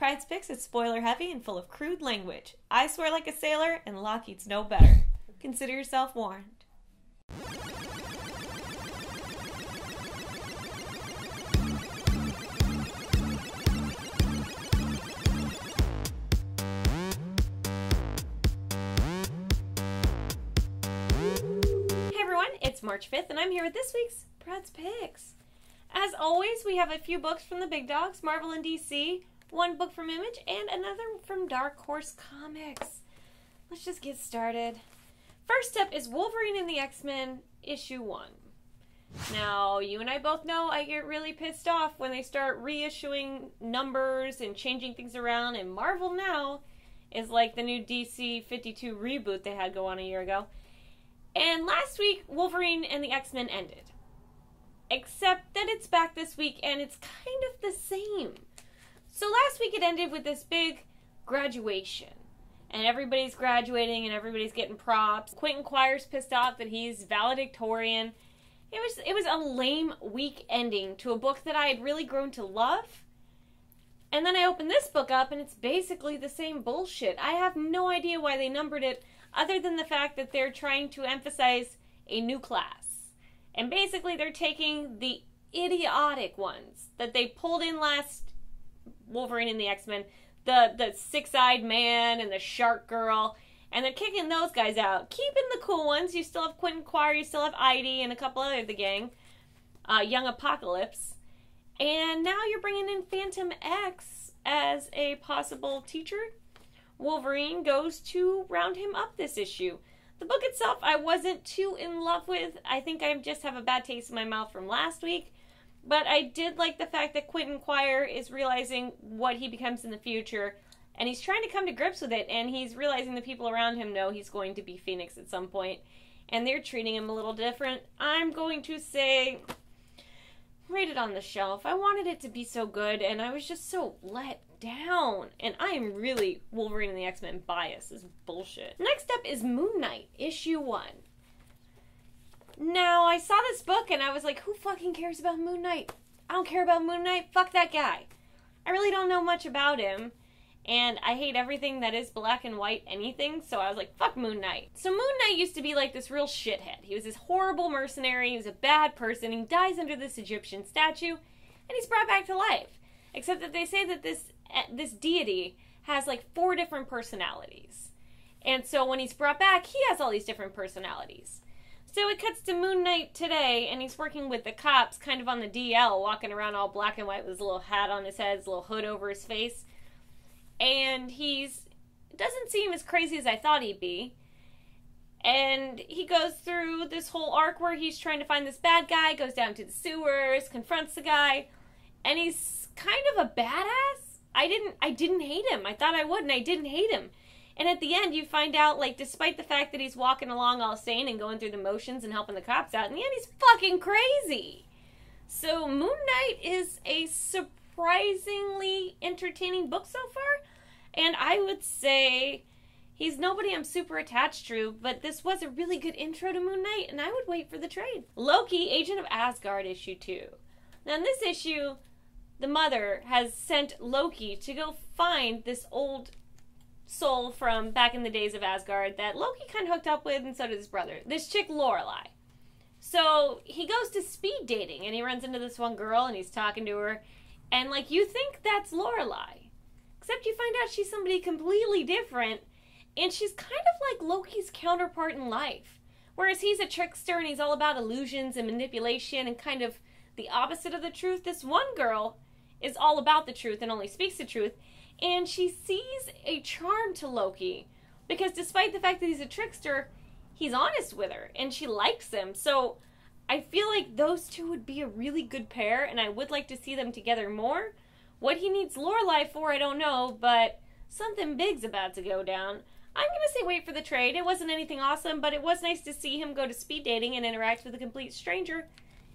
Pryde's Picks is spoiler heavy and full of crude language. I swear like a sailor, and Lockheed's no better. Consider yourself warned. Hey everyone, it's March 5th, and I'm here with this week's Pryde's Picks. As always, we have a few books from the big dogs, Marvel and DC, one book from Image, and another from Dark Horse Comics. Let's just get started. First up is Wolverine and the X-Men, issue 1. Now, you and I both know I get really pissed off when they start reissuing numbers and changing things around, and Marvel now is like the new DC 52 reboot they had go on a year ago. And last week, Wolverine and the X-Men ended. Except that it's back this week, and it's kind of the same. So last week it ended with this big graduation. And everybody's graduating, and everybody's getting props. Quentin Quire's pissed off that he's valedictorian. It was a lame week ending to a book that I had really grown to love. And then I opened this book up, and it's basically the same bullshit. I have no idea why they numbered it, other than the fact that they're trying to emphasize a new class. And basically they're taking the idiotic ones that they pulled in last Wolverine and the X-Men, the six-eyed man and the shark girl, and they're kicking those guys out. Keeping the cool ones. You still have Quentin Quire, you still have Idie, and a couple other of the gang. Young Apocalypse. And now you're bringing in Phantom X as a possible teacher. Wolverine goes to round him up this issue. The book itself, I wasn't too in love with. I think I just have a bad taste in my mouth from last week. But I did like the fact that Quentin Quire is realizing what he becomes in the future. And he's trying to come to grips with it. And he's realizing the people around him know he's going to be Phoenix at some point. And they're treating him a little different. I'm going to say, rate it on the shelf. I wanted it to be so good. And I was just so let down. And I am really Wolverine and the X-Men biased. This is bullshit. Next up is Moon Knight, issue 1. Now, I saw this book and I was like, who fucking cares about Moon Knight? I don't care about Moon Knight. Fuck that guy. I really don't know much about him. And I hate everything that is black and white anything. So I was like, fuck Moon Knight. So Moon Knight used to be like this real shithead. He was this horrible mercenary. He was a bad person. He dies under this Egyptian statue. And he's brought back to life. Except that they say that this deity has like 4 different personalities. And so when he's brought back, he has all these different personalities. So it cuts to Moon Knight today, and he's working with the cops kind of on the DL, walking around all black and white with his little hat on his head, his little hood over his face. And doesn't seem as crazy as I thought he'd be. And he goes through this whole arc where he's trying to find this bad guy, goes down to the sewers, confronts the guy, and he's kind of a badass. I didn't hate him. I thought I would, and I didn't hate him. And at the end, you find out, like, despite the fact that he's walking along all sane and going through the motions and helping the cops out, in the end, he's fucking crazy. So, Moon Knight is a surprisingly entertaining book so far. And I would say he's nobody I'm super attached to, but this was a really good intro to Moon Knight, and I would wait for the trade. Loki, Agent of Asgard, issue 2. Now, in this issue, the mother has sent Loki to go find this old soul from back in the days of Asgard that Loki kind of hooked up with, and so did his brother. This chick, Lorelei. So he goes to speed dating, and he runs into this one girl, and he's talking to her, and like, you think that's Lorelei. Except you find out she's somebody completely different, and she's kind of like Loki's counterpart in life. Whereas he's a trickster, and he's all about illusions and manipulation, and kind of the opposite of the truth. This one girl is all about the truth and only speaks the truth. And she sees a charm to Loki because despite the fact that he's a trickster, he's honest with her and she likes him. So I feel like those two would be a really good pair, and I would like to see them together more. What he needs Lorelei for, I don't know, but something big's about to go down. I'm going to say wait for the trade. It wasn't anything awesome, but it was nice to see him go to speed dating and interact with a complete stranger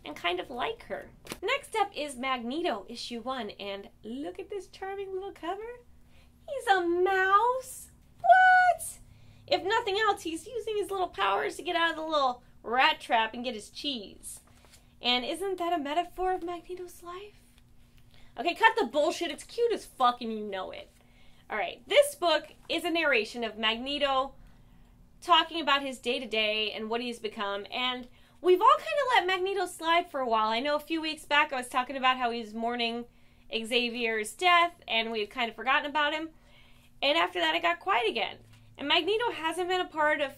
and kind of like her. Next up is Magneto, issue 1, and look at this charming little cover. He's a mouse? What? If nothing else, he's using his little powers to get out of the little rat trap and get his cheese. And isn't that a metaphor of Magneto's life? Okay, cut the bullshit. It's cute as fuck and you know it. Alright, this book is a narration of Magneto talking about his day-to-day and what he's become, and we've all kind of let Magneto slide for a while. I know a few weeks back I was talking about how he's mourning Xavier's death, and we had kind of forgotten about him, and after that it got quiet again. And Magneto hasn't been a part of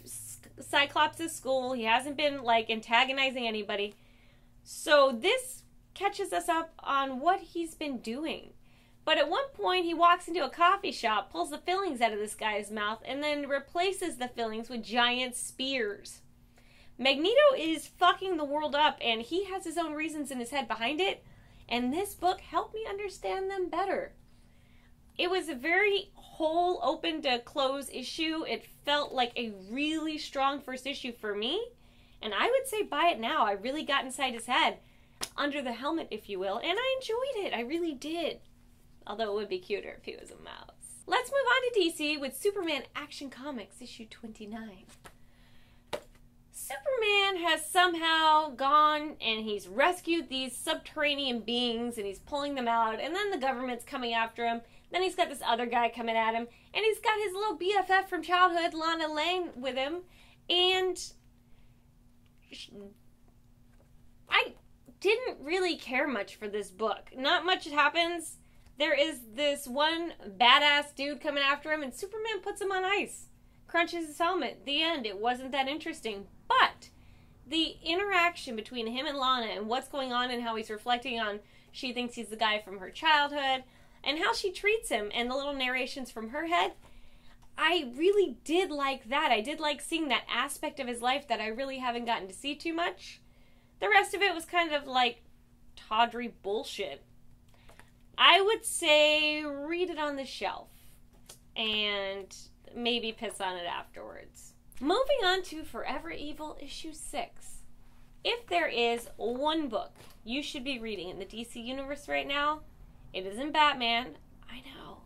Cyclops' school. He hasn't been, like, antagonizing anybody. So this catches us up on what he's been doing. But at one point, he walks into a coffee shop, pulls the fillings out of this guy's mouth, and then replaces the fillings with giant spears. Magneto is fucking the world up, and he has his own reasons in his head behind it, and this book helped me understand them better. It was a very whole, open to close issue. It felt like a really strong first issue for me, and I would say buy it now. I really got inside his head, under the helmet, if you will, and I enjoyed it. I really did. Although it would be cuter if he was a mouse. Let's move on to DC with Superman Action Comics, issue 29. Superman has somehow gone and he's rescued these subterranean beings and he's pulling them out, and then the government's coming after him. Then he's got this other guy coming at him, and he's got his little BFF from childhood, Lana Lang, with him, and I didn't really care much for this book. Not much happens. There is this one badass dude coming after him, and Superman puts him on ice. Crunches his helmet. The end. It wasn't that interesting. But the interaction between him and Lana and what's going on and how he's reflecting on she thinks he's the guy from her childhood and how she treats him and the little narrations from her head, I really did like that. I did like seeing that aspect of his life that I really haven't gotten to see too much. The rest of it was kind of like tawdry bullshit. I would say read it on the shelf and maybe piss on it afterwards. Moving on to Forever Evil issue 6. If there is one book you should be reading in the DC universe right now, it isn't Batman. I know.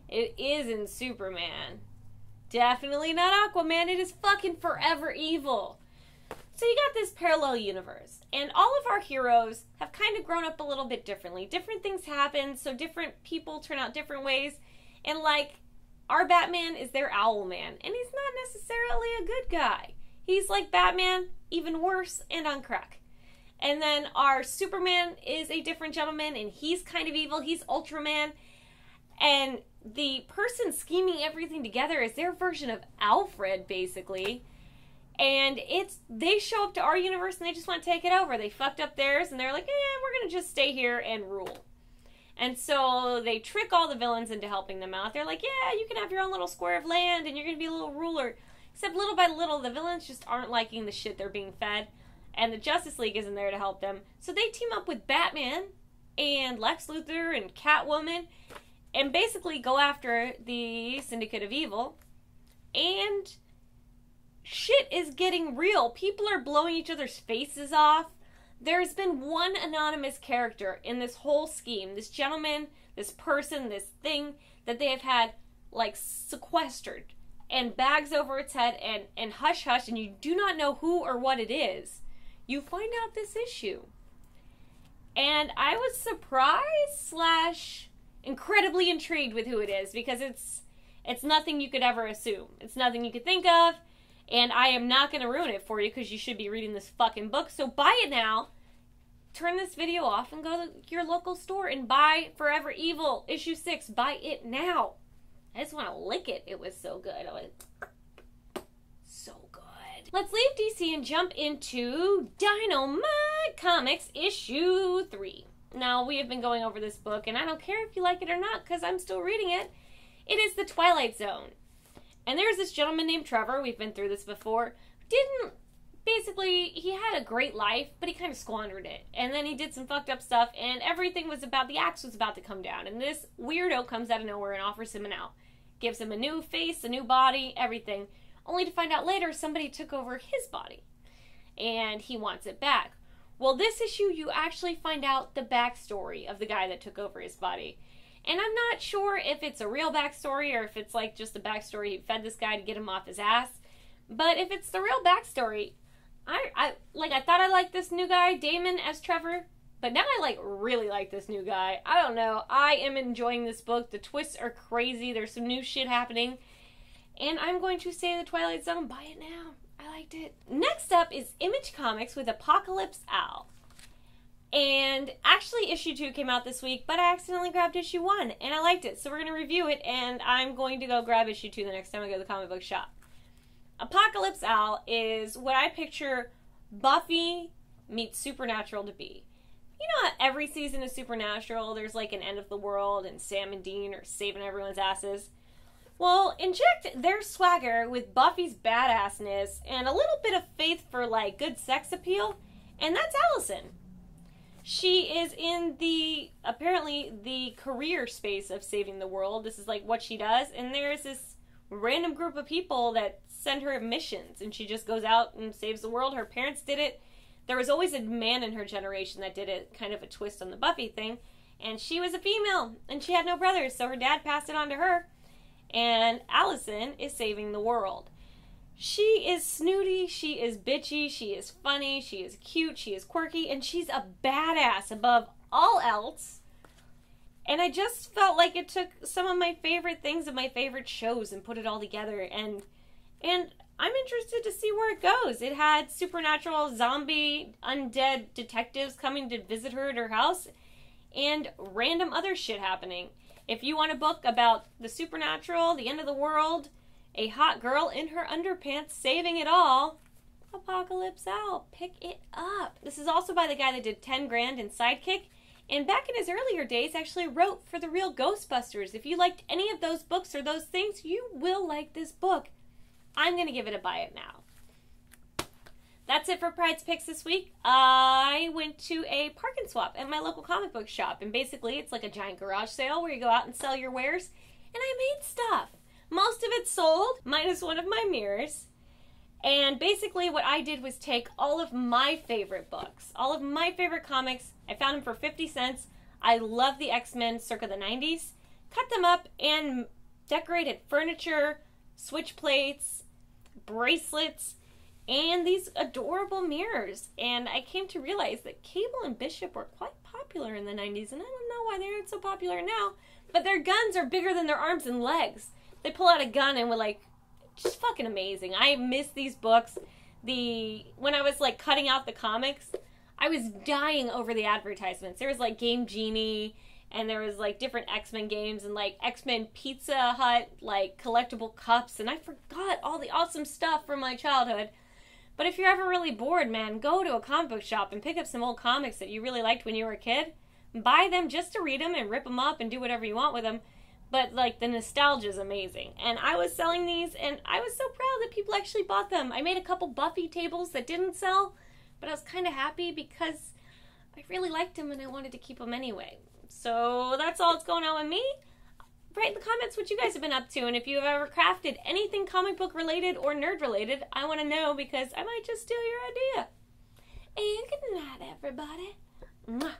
It isn't Superman. Definitely not Aquaman. It is fucking Forever Evil. So you got this parallel universe, and all of our heroes have kind of grown up a little bit differently. Different things happen, so different people turn out different ways. And like, our Batman is their Owlman, and he's not necessarily a good guy. He's like Batman, even worse, and on crack. And then our Superman is a different gentleman, and he's kind of evil. He's Ultraman. And the person scheming everything together is their version of Alfred, basically. And they show up to our universe and they just want to take it over. They fucked up theirs and they're like, we're going to just stay here and rule. And so they trick all the villains into helping them out. They're like, yeah, you can have your own little square of land and you're going to be a little ruler. Except little by little, the villains just aren't liking the shit they're being fed. And the Justice League isn't there to help them. So they team up with Batman and Lex Luthor and Catwoman and basically go after the Syndicate of Evil. And shit is getting real. People are blowing each other's faces off. There's been one anonymous character in this whole scheme. This gentleman, this person, this thing that they have had, like, sequestered and bags over its head and hush hush, and you do not know who or what it is. You find out this issue. And I was surprised / incredibly intrigued with who it is, because it's nothing you could ever assume. It's nothing you could think of. And I am not going to ruin it for you because you should be reading this fucking book. So buy it now. Turn this video off and go to your local store and buy Forever Evil issue 6. Buy it now. I just want to lick it. It was so good. It was so good. Let's leave DC and jump into Dynamite Comics issue 3. Now, we have been going over this book, and I don't care if you like it or not because I'm still reading it. It is the Twilight Zone. And there's this gentleman named Trevor, we've been through this before, he had a great life, but he kind of squandered it. And then he did some fucked up stuff, and everything was the axe was about to come down. And this weirdo comes out of nowhere and offers him an out. Gives him a new face, a new body, everything. Only to find out later somebody took over his body. And he wants it back. Well, this issue, you actually find out the backstory of the guy that took over his body. And I'm not sure if it's a real backstory or if it's like just a backstory he fed this guy to get him off his ass. But if it's the real backstory, I thought I liked this new guy, Damon as Trevor. But now I really like this new guy. I don't know. I am enjoying this book. The twists are crazy. There's some new shit happening. And I'm going to say the Twilight Zone. Buy it now. I liked it. Next up is Image Comics with Apocalypse Owl. And actually issue 2 came out this week, but I accidentally grabbed issue 1 and I liked it. So we're going to review it, and I'm going to go grab issue 2 the next time I go to the comic book shop. Apocalypse Owl is what I picture Buffy meets Supernatural to be. You know how every season of Supernatural there's like an end of the world and Sam and Dean are saving everyone's asses? Well, inject their swagger with Buffy's badassness and a little bit of faith for like good sex appeal, and that's Allison. She is in apparently the career space of saving the world. This is like what she does, and there's this random group of people that send her missions, and she just goes out and saves the world. Her parents did it. There was always a man in her generation that did it, kind of a twist on the Buffy thing, and she was a female, and she had no brothers, so her dad passed it on to her, and Allison is saving the world. She is snooty, she is bitchy, she is funny, she is cute, she is quirky, and she's a badass above all else. And I just felt like it took some of my favorite things of my favorite shows and put it all together, and I'm interested to see where it goes. It had supernatural zombie undead detectives coming to visit her at her house and random other shit happening. If you want a book about the supernatural, the end of the world, a hot girl in her underpants saving it all, Apocalypse Owl, pick it up. This is also by the guy that did 10 Grand and Sidekick, and back in his earlier days actually wrote for the real Ghostbusters. If you liked any of those books or those things, you will like this book. I'm going to give it a buy it now. That's it for Pryde's Picks this week. I went to a park and swap at my local comic book shop, and basically it's like a giant garage sale where you go out and sell your wares, and I made stuff. Most of it sold, minus one of my mirrors. And basically what I did was take all of my favorite books, all of my favorite comics. I found them for 50 cents. I love the X-Men circa the 90s. Cut them up and decorated furniture, switch plates, bracelets, and these adorable mirrors. And I came to realize that Cable and Bishop were quite popular in the 90s, and I don't know why they aren't so popular now. But their guns are bigger than their arms and legs. They pull out a gun and we're like, just fucking amazing. I miss these books. When I was like cutting out the comics, I was dying over the advertisements. There was like Game Genie, and there was like different X-Men games, and like X-Men Pizza Hut, like collectible cups, and I forgot all the awesome stuff from my childhood. But if you're ever really bored, man, go to a comic book shop and pick up some old comics that you really liked when you were a kid. Buy them just to read them and rip them up and do whatever you want with them. But, like, the nostalgia is amazing. And I was selling these, and I was so proud that people actually bought them. I made a couple Buffy tables that didn't sell, but I was kind of happy because I really liked them and I wanted to keep them anyway. So that's all that's going on with me. Write in the comments what you guys have been up to, and if you have ever crafted anything comic book related or nerd related, I want to know because I might just steal your idea. And good night, everybody. Mwah.